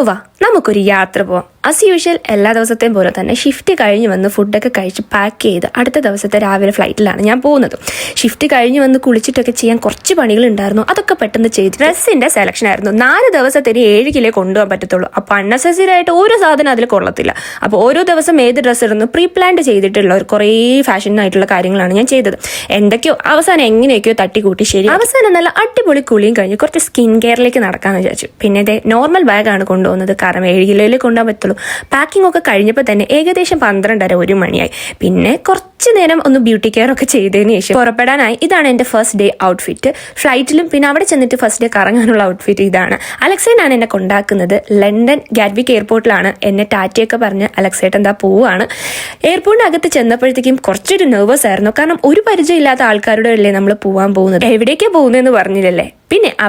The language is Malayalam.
അപ്പോൾ വാ നമുക്കൊരു യാത്ര പോവാം. ആസ് യൂഷ്വൽ എല്ലാ ദിവസത്തെയും പോലെ തന്നെ ഷിഫ്റ്റ് കഴിഞ്ഞ് വന്ന് ഫുഡൊക്കെ കഴിച്ച് പാക്ക് ചെയ്ത് അടുത്ത ദിവസത്തെ രാവിലെ ഫ്ലൈറ്റിലാണ് ഞാൻ പോകുന്നത്. ഷിഫ്റ്റ് കഴിഞ്ഞ് വന്ന് കുളിച്ചിട്ടൊക്കെ ചെയ്യാൻ കുറച്ച് പണികളുണ്ടായിരുന്നു. അതൊക്കെ പെട്ടെന്ന് ചെയ്ത് ഡ്രസ്സിൻ്റെ സെലക്ഷൻ ആയിരുന്നു. 4 ദിവസത്തിന് 7 കിലോ കൊണ്ടുപോകാൻ പറ്റത്തുള്ളൂ. അപ്പോൾ അൺനെസസറി ആയിട്ട് ഒരു സാധനം അതിൽ കൊള്ളത്തില്ല. അപ്പോൾ ഓരോ ദിവസം ഏത് ഡ്രസ്സ് ഇടുന്നു പ്രീ പ്ലാൻഡ് ചെയ്തിട്ടുള്ള ഒരു കുറേ ഫാഷനായിട്ടുള്ള കാര്യങ്ങളാണ് ഞാൻ ചെയ്തത്. എന്തൊക്കെയോ അവസാനം എങ്ങനെയൊക്കെയോ തട്ടിക്കൂട്ടി ശരി അവസാനം നല്ല അടിപൊളി കുളിയും കഴിഞ്ഞ് കുറച്ച് സ്കിൻ കെയറിലേക്ക് നടക്കാമെന്ന് വിചാരിച്ചു. പിന്നെ ഇതേ നോർമൽ ബാഗാണ് കൊണ്ടുപോകുന്നത്, കാരണം 7 കിലോയിൽ കൊണ്ടുപോകാൻ പറ്റുള്ളൂ. പാക്കിംഗ് ഒക്കെ കഴിഞ്ഞപ്പോൾ തന്നെ ഏകദേശം 12:30 1 മണിയായി. പിന്നെ കുറച്ച് നേരം ഒന്ന് ബ്യൂട്ടി കെയർ ഒക്കെ ചെയ്തതിന് ശേഷം പുറപ്പെടാനായി. ഇതാണ് എൻ്റെ ഫസ്റ്റ് ഡേ ഔട്ട്ഫിറ്റ്. ഫ്ലൈറ്റിലും പിന്നെ അവിടെ ചെന്നിട്ട് ഫസ്റ്റ് ഡേ കറങ്ങാനുള്ള ഔട്ട്ഫിറ്റ് ഇതാണ്. അലക്സേനാണ് എന്നെ കൊണ്ടാക്കുന്നത്. London Gatwick എയർപോർട്ടിലാണ്. എന്നെ ടാറ്റയൊക്കെ പറഞ്ഞ് അലക്സേട്ട് എന്താ പോവുകയാണ്. എയർപോർട്ടിനകത്ത് ചെന്നപ്പോഴത്തേക്കും കുറച്ചൊരു നെർവസ് ആയിരുന്നു, കാരണം ഒരു പരിചയമില്ലാത്ത ആൾക്കാരുടെ അല്ലേ നമ്മൾ പോകാൻ പോകുന്നത്. എവിടേക്കാണ് പോകുന്നതെന്ന് പറഞ്ഞില്ലല്ലേ. പിന്നെ അവിടെ